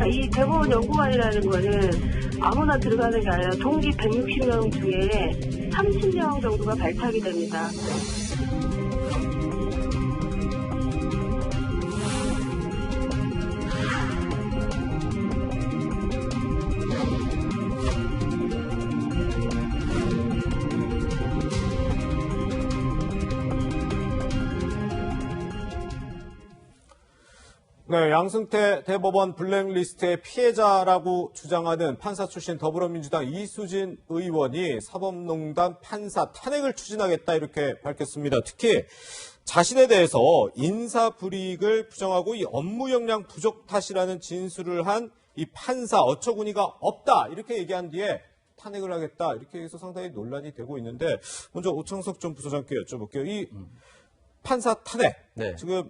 이 대법원 연구관이라는 거는 아무나 들어가는 게 아니라 동기 160명 중에 30명 정도가 발탁이 됩니다. 네, 양승태 대법원 블랙리스트의 피해자라고 주장하는 판사 출신 더불어민주당 이수진 의원이 사법농단 판사 탄핵을 추진하겠다 이렇게 밝혔습니다. 특히 자신에 대해서 인사불이익을 부정하고 이 업무 역량 부족 탓이라는 진술을 한 이 판사 어처구니가 없다 이렇게 얘기한 뒤에 탄핵을 하겠다 이렇게 해서 상당히 논란이 되고 있는데 먼저 오창석 전 부소장께 여쭤볼게요. 이 판사 탄핵 네. 지금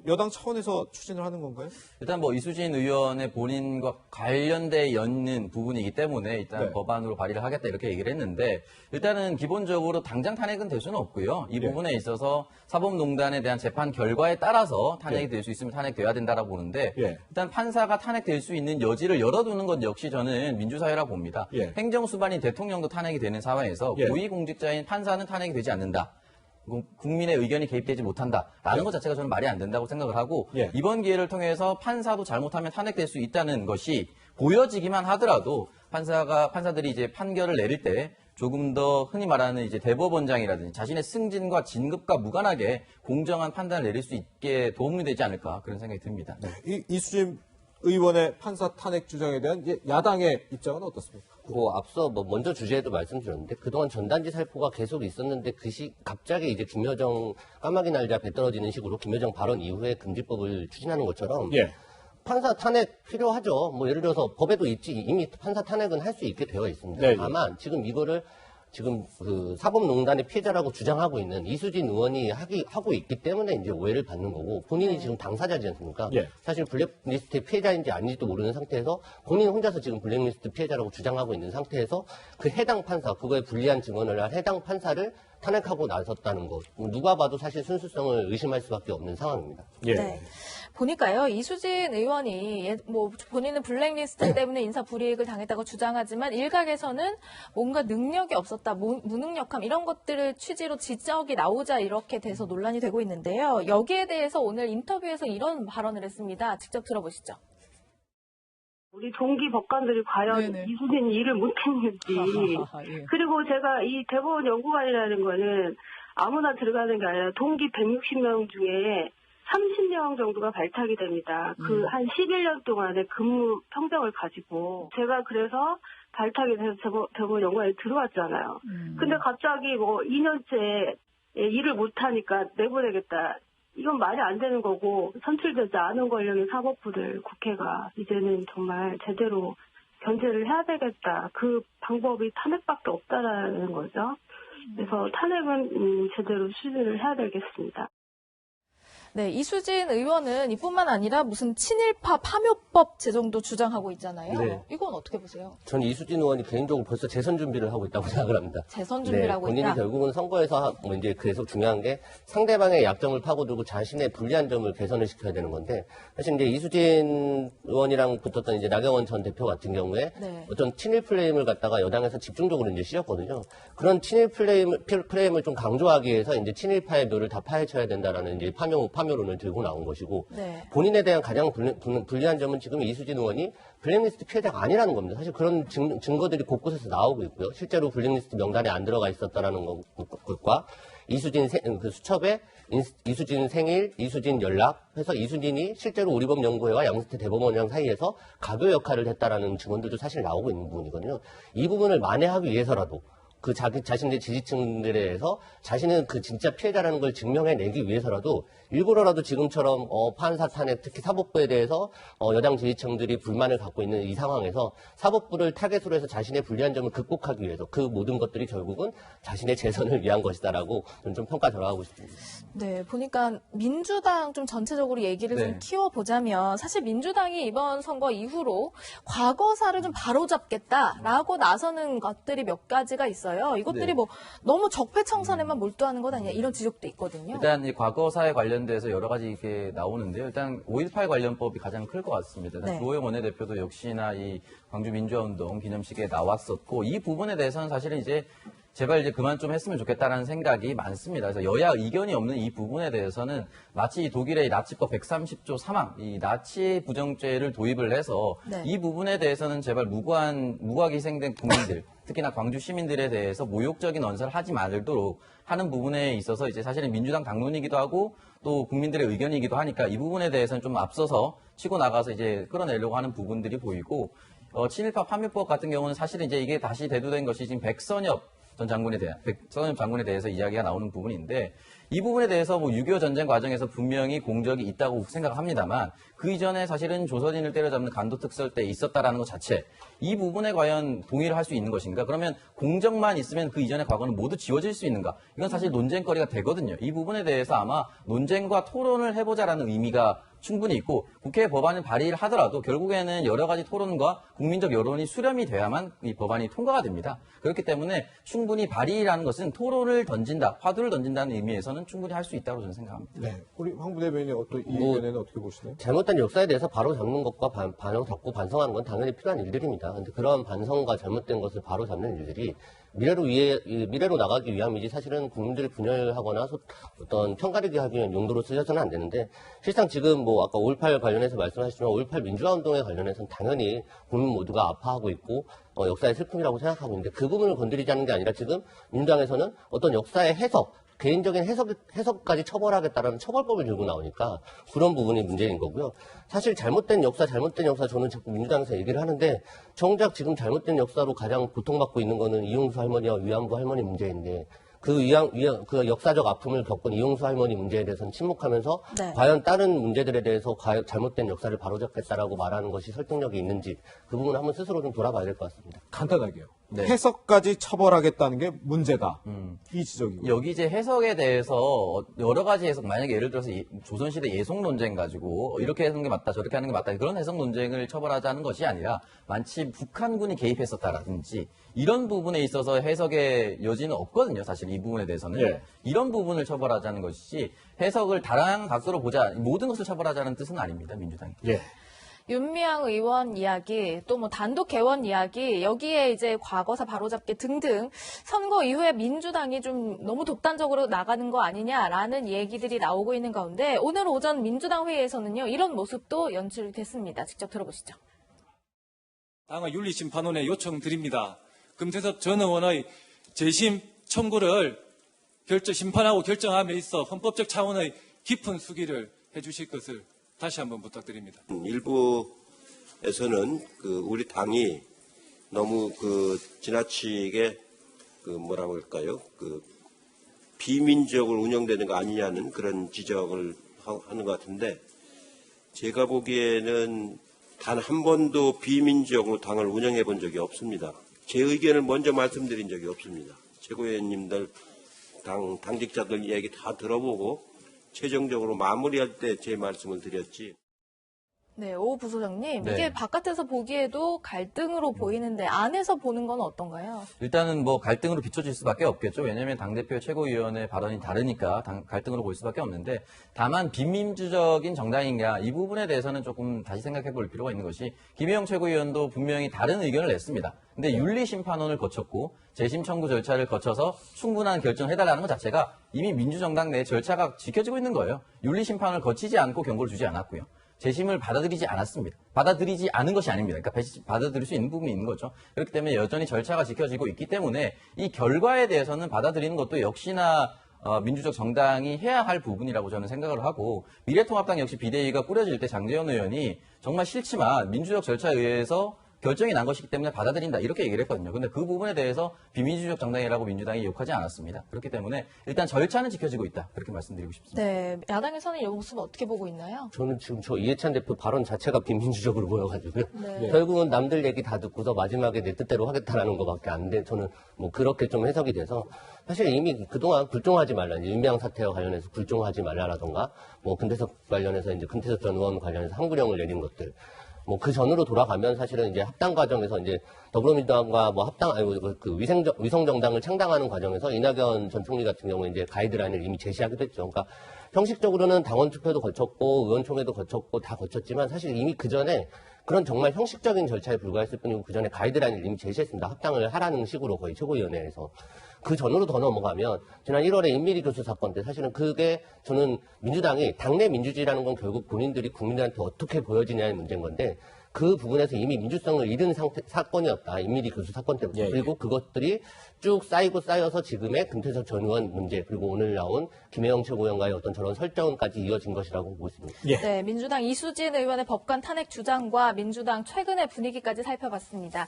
여당 차원에서 추진을 하는 건가요? 일단 이수진 의원의 본인과 관련돼 있는 부분이기 때문에 일단 네. 법안으로 발의를 하겠다 이렇게 얘기를 했는데 일단은 기본적으로 당장 탄핵은 될 수는 없고요. 이 부분에 있어서 사법농단에 대한 재판 결과에 따라서 탄핵이 될 수 있으면 탄핵돼야 된다라고 보는데 일단 판사가 탄핵될 수 있는 여지를 열어두는 것 역시 저는 민주사회라고 봅니다. 행정수반인 대통령도 탄핵이 되는 사회에서 고위공직자인 판사는 탄핵이 되지 않는다. 국민의 의견이 개입되지 못한다라는 것 자체가 저는 말이 안 된다고 생각을 하고 이번 기회를 통해서 판사도 잘못하면 탄핵될 수 있다는 것이 보여지기만 하더라도 판사들이 이제 판결을 내릴 때 조금 더 흔히 말하는 이제 대법원장이라든지 자신의 승진과 진급과 무관하게 공정한 판단을 내릴 수 있게 도움이 되지 않을까 그런 생각이 듭니다. 네. 이수진 의원의 판사 탄핵 주장에 대한 야당의 입장은 어떻습니까? 앞서 먼저 주제에도 말씀드렸는데 그동안 전단지 살포가 계속 있었는데 갑자기 이제 김여정 까마귀 날자 배 떨어지는 식으로 김여정 발언 이후에 금지법을 추진하는 것처럼 판사 탄핵 필요하죠. 예를 들어서 법에도 있지 이미 판사 탄핵은 할 수 있게 되어 있습니다. 네. 다만 지금 이거를 그 사법농단의 피해자라고 주장하고 있는 이수진 의원이 하고 있기 때문에 이제 오해를 받는 거고 본인이 지금 당사자지 않습니까? 사실 블랙리스트의 피해자인지 아닌지도 모르는 상태에서 본인 혼자서 지금 블랙리스트 피해자라고 주장하고 있는 상태에서 그 해당 판사, 그거에 불리한 증언을 한 해당 판사를 탄핵하고 나섰다는 것. 누가 봐도 사실 순수성을 의심할 수밖에 없는 상황입니다. 네. 보니까요, 이수진 의원이 본인은 블랙리스트 때문에 인사불이익을 당했다고 주장하지만 일각에서는 뭔가 능력이 없었다, 무능력함 이런 것들을 취지로 지적이 나오자 이렇게 돼서 논란이 되고 있는데요. 여기에 대해서 오늘 인터뷰에서 이런 발언을 했습니다. 직접 들어보시죠. 우리 동기 법관들이 과연 이수진 일을 못했는지 그리고 제가 이 대법원 연구관이라는 거는 아무나 들어가는 게 아니라 동기 160명 중에 30명 정도가 발탁이 됩니다. 그 한 11년 동안의 근무 평정을 가지고 제가 그래서 발탁이 돼서 대법원 연구관에 들어왔잖아요. 근데 갑자기 2년째 일을 못하니까 내보내겠다. 이건 말이 안 되는 거고 선출되지 않은 관련된 사법부들 국회가 이제는 정말 제대로 견제를 해야 되겠다. 그 방법이 탄핵밖에 없다라는 거죠. 그래서 탄핵은 제대로 추진을 해야 되겠습니다. 네, 이수진 의원은 이뿐만 아니라 무슨 친일파 파묘법 제정도 주장하고 있잖아요. 네. 이건 어떻게 보세요? 저는 이수진 의원이 개인적으로 벌써 재선 준비를 하고 있다고 생각을 합니다. 재선 준비를 하고 본인이 있다? 결국은 선거에서 이제 계속 중요한 게 상대방의 약점을 파고들고 자신의 불리한 점을 개선을 시켜야 되는 건데 사실 이제 이수진 의원이랑 붙었던 이제 나경원 전 대표 같은 경우에 어떤 친일 플레임을 갖다가 여당에서 집중적으로 이제 씌웠거든요. 그런 친일 플레임을 좀 강조하기 위해서 이제 친일파의 묘를 다 파헤쳐야 된다라는 이제 파묘론을 들고 나온 것이고 본인에 대한 가장 불리한 점은 지금 이수진 의원이 블랙리스트 피해자가 아니라는 겁니다. 사실 그런 증거들이 곳곳에서 나오고 있고요. 실제로 블랙리스트 명단에 안 들어가 있었다라는 것과 이수진 그 수첩에 이수진 생일, 이수진 연락 해서 이수진이 실제로 우리법 연구회와 양승태 대법원장 사이에서 가교 역할을 했다라는 증언들도 사실 나오고 있는 부분이거든요. 이 부분을 만회하기 위해서라도 그 자신의 지지층들에 대해서 자신은 그 진짜 피해자라는 걸 증명해내기 위해서라도 일부러라도 지금처럼 판사 탄핵, 특히 사법부에 대해서 여당 지지층들이 불만을 갖고 있는 이 상황에서 사법부를 타겟으로 해서 자신의 불리한 점을 극복하기 위해서 그 모든 것들이 결국은 자신의 재선을 위한 것이다라고 저는 좀 평가 들어가고 싶습니다. 네, 보니까 민주당 좀 전체적으로 얘기를 좀 키워보자면 사실 민주당이 이번 선거 이후로 과거사를 좀 바로잡겠다라고 나서는 것들이 몇 가지가 있어요. 있어요. 이것들이 네. 뭐 너무 적폐청산에만 몰두하는 것 아니냐 이런 지적도 있거든요. 일단 이 과거사에 관련돼서 여러 가지 이게 나오는데요. 일단 5.18 관련법이 가장 클 것 같습니다. 네. 주호영 원내대표도 역시나 이 광주 민주화운동 기념식에 나왔었고 이 부분에 대해서는 사실은 이제 제발 이제 그만 좀 했으면 좋겠다라는 생각이 많습니다. 그래서 여야 의견이 없는 이 부분에 대해서는 마치 독일의 나치법 130조 3항, 이 나치 부정죄를 도입을 해서 네. 이 부분에 대해서는 제발 무고하게 희생된 국민들, 특히나 광주 시민들에 대해서 모욕적인 언사를 하지 말도록 하는 부분에 있어서 이제 사실은 민주당 당론이기도 하고 또 국민들의 의견이기도 하니까 이 부분에 대해서는 좀 앞서서 치고 나가서 이제 끌어내려고 하는 부분들이 보이고, 친일파 파묘법 같은 경우는 사실은 이제 이게 다시 대두된 것이 지금 백선엽 장군에 대해서 이야기가 나오는 부분인데 이 부분에 대해서 뭐 6.25 전쟁 과정에서 분명히 공적이 있다고 생각합니다만 그 이전에 사실은 조선인을 때려잡는 간도특설 때 있었다라는 것 자체 이 부분에 과연 동의를 할 수 있는 것인가? 그러면 공적만 있으면 그 이전의 과거는 모두 지워질 수 있는가? 이건 사실 논쟁거리가 되거든요. 이 부분에 대해서 아마 논쟁과 토론을 해보자라는 의미가 충분히 있고 국회 법안을 발의를 하더라도 결국에는 여러 가지 토론과 국민적 여론이 수렴이 돼야만 이 법안이 통과가 됩니다. 그렇기 때문에 충분히 발의라는 것은 토론을 던진다, 화두를 던진다는 의미에서는 충분히 할 수 있다고 저는 생각합니다. 네. 우리 황 부대변인이 이 의견에는 어떻게 보시나요? 잘못된 역사에 대해서 바로 잡는 것과 잡고 반성하는 건 당연히 필요한 일들입니다. 그런데 그러한 반성과 잘못된 것을 바로 잡는 일들이 미래로 나가기 위함이지 사실은 국민들을 분열하거나 어떤 편가르기 하기 위한 용도로 쓰여서는 안 되는데 실상 지금 뭐 아까 5.18 관련해서 말씀하셨지만 5.18 민주화운동에 관련해서는 당연히 국민 모두가 아파하고 있고 역사의 슬픔이라고 생각하고 있는데 그 부분을 건드리지 않는 게 아니라 지금 민주당에서는 어떤 역사의 개인적인 해석까지 처벌하겠다라는 처벌법을 들고 나오니까 그런 부분이 문제인 거고요. 사실 잘못된 역사 저는 자꾸 민주당에서 얘기를 하는데 정작 지금 잘못된 역사로 가장 고통받고 있는 거는 이용수 할머니와 위안부 할머니 문제인데 그 역사적 아픔을 겪은 이용수 할머니 문제에 대해서는 침묵하면서 네. 과연 다른 문제들에 대해서 잘못된 역사를 바로잡겠다라고 말하는 것이 설득력이 있는지 그 부분을 한번 스스로 좀 돌아봐야 될 것 같습니다. 간단하게요. 네. 해석까지 처벌하겠다는 게 문제다. 이 지적이고. 여기 이제 해석에 대해서 여러 가지 해석, 만약에 예를 들어서 조선시대 예속 논쟁 가지고 이렇게 하는 게 맞다, 저렇게 하는 게 맞다, 그런 해석 논쟁을 처벌하자는 것이 아니라 마치 북한군이 개입했었다라든지 이런 부분에 있어서 해석의 여지는 없거든요. 사실 이 부분에 대해서는. 예. 이런 부분을 처벌하자는 것이지 해석을 다양한 각도로 보자, 모든 것을 처벌하자는 뜻은 아닙니다. 민주당이. 예. 윤미향 의원 이야기, 또 뭐 단독 개원 이야기, 여기에 이제 과거사 바로잡기 등등 선거 이후에 민주당이 좀 너무 독단적으로 나가는 거 아니냐라는 얘기들이 나오고 있는 가운데 오늘 오전 민주당 회의에서는요, 이런 모습도 연출됐습니다. 직접 들어보시죠. 당의 윤리심판원에 요청드립니다. 금태섭 전 의원의 재심 청구를 심판하고 결정함에 있어 헌법적 차원의 깊은 수기를 해주실 것을 다시 한번 부탁드립니다. 일부에서는 우리 당이 너무 지나치게 뭐라고 할까요? 비민주적으로 운영되는 거 아니냐는 그런 지적을 하는 것 같은데 제가 보기에는 단 한 번도 비민주적으로 당을 운영해 본 적이 없습니다. 제 의견을 먼저 말씀드린 적이 없습니다. 최고위원님들, 당직자들 이야기 다 들어보고 최종적으로 마무리할 때 제 말씀을 드렸지. 네, 오 부소장님, 네. 이게 바깥에서 보기에도 갈등으로 보이는데 안에서 보는 건 어떤가요? 일단은 뭐 갈등으로 비춰질 수밖에 없겠죠. 왜냐하면 당대표 최고위원의 발언이 다르니까 갈등으로 보일 수밖에 없는데 다만 비민주적인 정당인가 이 부분에 대해서는 조금 다시 생각해 볼 필요가 있는 것이 김혜영 최고위원도 분명히 다른 의견을 냈습니다. 근데 윤리심판원을 거쳤고 재심 청구 절차를 거쳐서 충분한 결정을 해달라는 것 자체가 이미 민주정당 내 절차가 지켜지고 있는 거예요. 윤리심판을 거치지 않고 경고를 주지 않았고요. 재심을 받아들이지 않았습니다. 받아들이지 않은 것이 아닙니다. 그러니까 받아들일 수 있는 부분이 있는 거죠. 그렇기 때문에 여전히 절차가 지켜지고 있기 때문에 이 결과에 대해서는 받아들이는 것도 역시나 민주적 정당이 해야 할 부분이라고 저는 생각을 하고 미래통합당 역시 비대위가 꾸려질 때 장제원 의원이 정말 싫지만 민주적 절차에 의해서 결정이 난 것이기 때문에 받아들인다 이렇게 얘기를 했거든요. 근데 그 부분에 대해서 비민주적 정당이라고 민주당이 욕하지 않았습니다. 그렇기 때문에 일단 절차는 지켜지고 있다. 그렇게 말씀드리고 싶습니다. 네, 야당에서는 이 모습 어떻게 보고 있나요? 저는 지금 이해찬 대표 발언 자체가 비민주적으로 보여가지고요. 네. 결국은 남들 얘기 다 듣고서 마지막에 내 뜻대로 하겠다라는 것밖에 안 돼. 저는 뭐 그렇게 좀 해석이 돼서 사실 이미 그동안 불종하지 말라. 윤미향 사태와 관련해서 불종하지 말라라던가 뭐 금태섭 관련해서 이제 금태섭 전 의원 관련해서 항구령을 내린 것들. 뭐 그 전으로 돌아가면 사실은 이제 합당 과정에서 이제 더불어민주당과 뭐 그 위성정당을 창당하는 과정에서 이낙연 전 총리 같은 경우에 이제 가이드라인을 이미 제시하기도 했죠. 그러니까 형식적으로는 당원 투표도 거쳤고 의원총회도 거쳤고 다 거쳤지만 사실 이미 그 전에 그런 정말 형식적인 절차에 불과했을 뿐이고 그 전에 가이드라인을 이미 제시했습니다. 합당을 하라는 식으로 거의 최고위원회에서. 그 전으로 더 넘어가면 지난 1월에 임미리 교수 사건 때 사실은 그게 저는 민주당이 당내 민주주의라는 건 결국 본인들이 국민들한테 어떻게 보여지냐의 문제인 건데 그 부분에서 이미 민주성을 잃은 사건이었다. 임미리 교수 사건 때부터. 예, 예. 그리고 그것들이 쭉 쌓여서 지금의 금태섭 전 의원 문제 그리고 오늘 나온 김혜영 최고위원과의 어떤 저런 설정까지 이어진 것이라고 보고 있습니다. 예. 네, 민주당 이수진 의원의 법관 탄핵 주장과 민주당 최근의 분위기까지 살펴봤습니다.